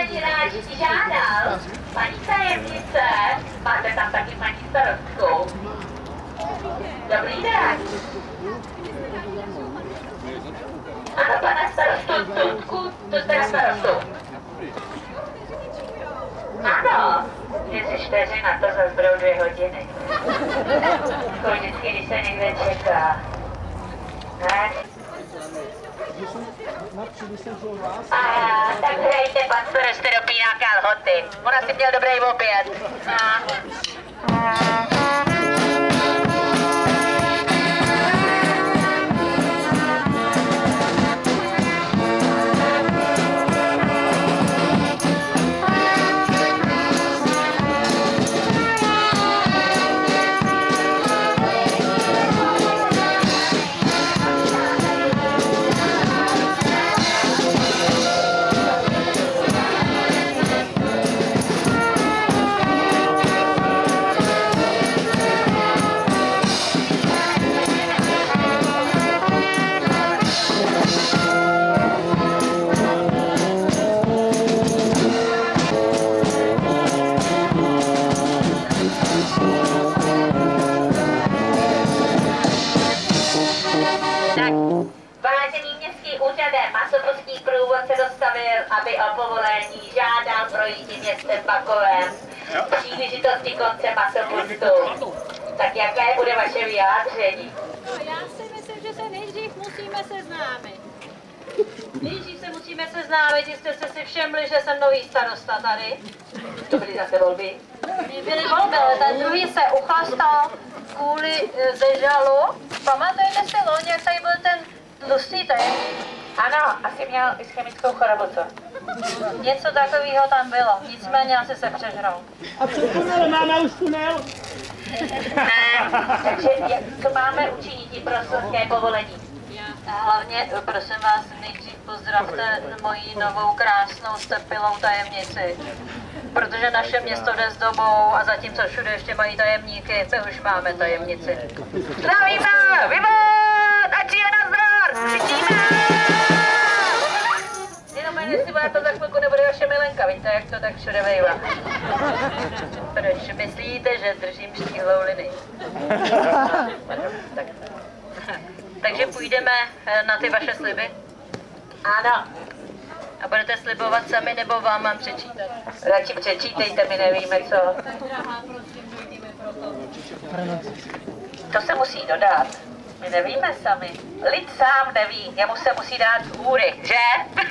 povolení rád žádal. Paní tajemnice, máte tam taky paní starostku. Dobrý den. Ano, pana starostu, tu teda starostu. Ano, 4 vteřina, to zase budou 2 hodiny. Jako vždycky, když se někde čeká. Ne? Tak hrajte, pan starostu do pínáka lhoty. Ona si měl dobrý oběd. Aby o povolení žádal projít městem Bakovem příležitosti konce masopustu. Tak jaké bude vaše vyjádření? No, já si myslím, že se nejdřív musíme seznámit. Nejdřív se musíme seznámit, jste si všimli, že jsem nový starosta tady. To byly zase volby? Byly volby, ale ten druhý se uchlastal kvůli zežalu. Pamatujete si loni, jak tady byl ten tlustý tajemník? Ano, asi měl ischemickou chorobu, co? Něco takového tam bylo, nicméně asi se přežral. A co tunel? Máme už tunel? Takže co máme učinit pro soudské povolení? Hlavně, prosím vás, nejdřív pozdravte moji novou krásnou stepilou tajemnici. Protože naše město jde s dobou a zatímco všude ještě mají tajemníky, my už máme tajemnici. Zdravíme! Vybod! Ať je nazdar! Křičíme! Jenom jestli bude to za chvilku nebude vaše milenka, víte, jak to tak všude vejva. Proč myslíte, že držím štíhlou linii? Takže půjdeme na ty vaše sliby? Ano. A budete slibovat sami, nebo vám mám přečítat? Radši přečítejte, my nevíme co. To se musí dodat. My nevíme sami. Lid sám neví, jemu se musí dát z hůry, že? Tak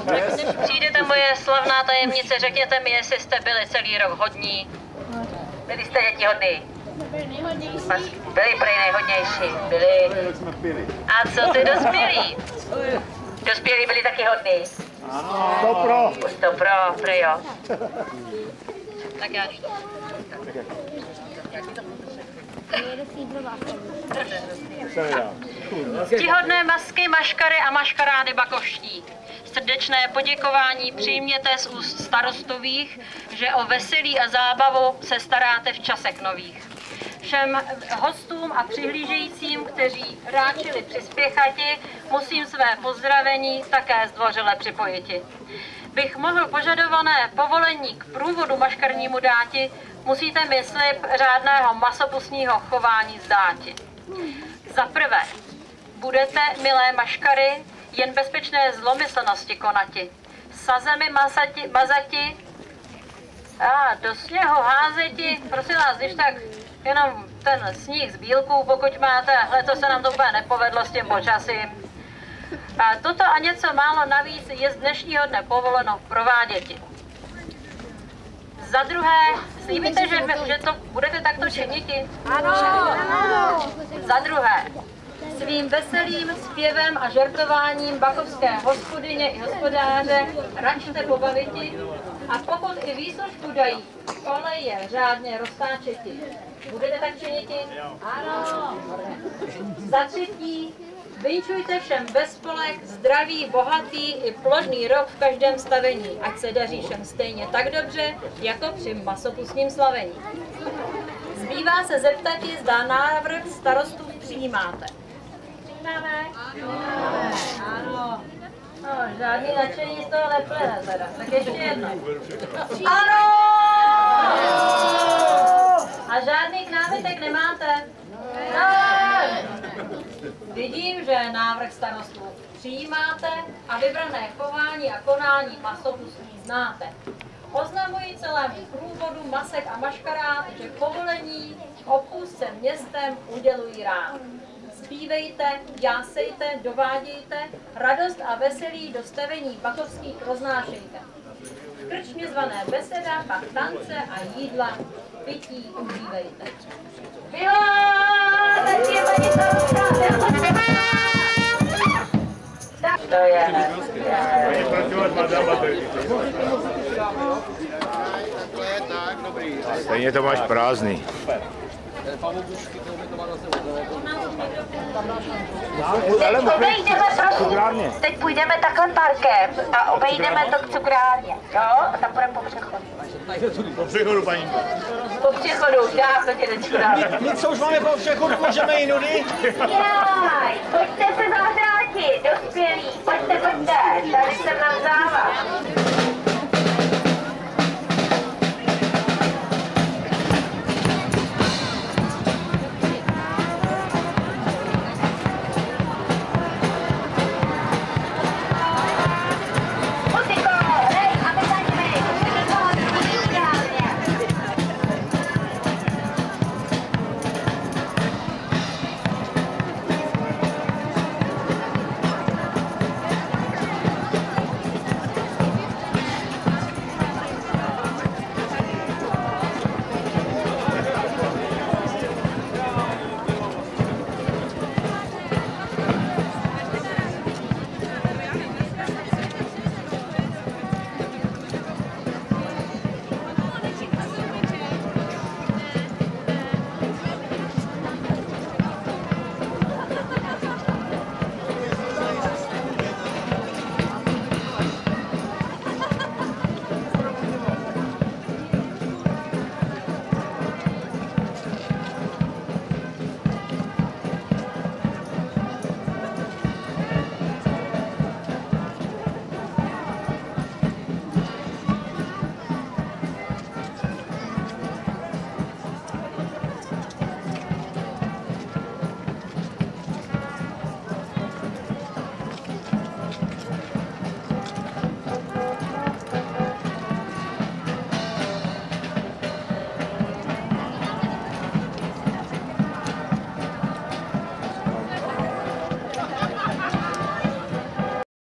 než přijde ta moje slavná tajemnice, řekněte mi, jestli jste byli celý rok hodní. Byli jste děti hodný. Byli prej nejhodnější. Byli. A co ty dospělí? Dospělí byli taky hodný. To Už to pro jo. Tak já jdu. Ctihodné masky, maškary a maškarády bakovští. Srdečné poděkování přijměte z úst starostových, že o veselí a zábavu se staráte v časech nových. Všem hostům a přihlížejícím, kteří ráčili přispěchati, musím své pozdravení také zdvořile připojiti. Bych mohl požadované povolení k průvodu maškarnímu dáti, musíte mi slib řádného masopustního chování zdáti. Za prvé, budete, milé maškary, jen bezpečné zlomyslnosti konati. Sazemi mazati a do sněhu házeti, prosím vás, když tak jenom ten sníh z bílků, pokud máte, ale to se nám to úplně nepovedlo s tím počasím. A toto a něco málo navíc je z dnešního dne povoleno prováděti. Za druhé, slíbíte, že to budete takto činiti? Ano! Za druhé, svým veselým zpěvem a žertováním bakovské hospodyně i hospodáře račte pobaviti a pokud i výslužku dají, olej je řádně roztáčeti. Budete tak činiti? Ano! Za třetí, vinčujte všem bez spolek, zdravý, bohatý i plodný rok v každém stavení, ať se daří všem stejně tak dobře, jako při masopustním slavení. Zbývá se zeptat, zda návrh starostů přijímáte. Přijímáme? Ano. No, žádný nadšení z toho neplyne teda. Tak ještě jedno. Ano! A žádných námitek nemáte? No! Vidím, že návrh starostů přijímáte a vybrané chování a konání masopustí znáte. Oznamuji celému průvodu masek a maškarád, že povolení k opustce městem udělují rád. Zpívejte, jásejte, dovádějte, radost a veselí do stavení bakovských roznášejte. V krčmě zvané beseda, pak tance a jídla, pití užívejte. Zatím paní starostka. Tak to je. Stejně to máš prázdný. Teď půjdeme takhle parkem a obejdeme to k cukrárně, jo? A tam půjdeme po přechodu. Po přechodu, paní. Po přechodu, dávno tě nečurám. My co už máme po přechodu, můžeme i nudy? Jaj, pojďte se zahrátit, dospělí, pojďte, tady jsem na závaz.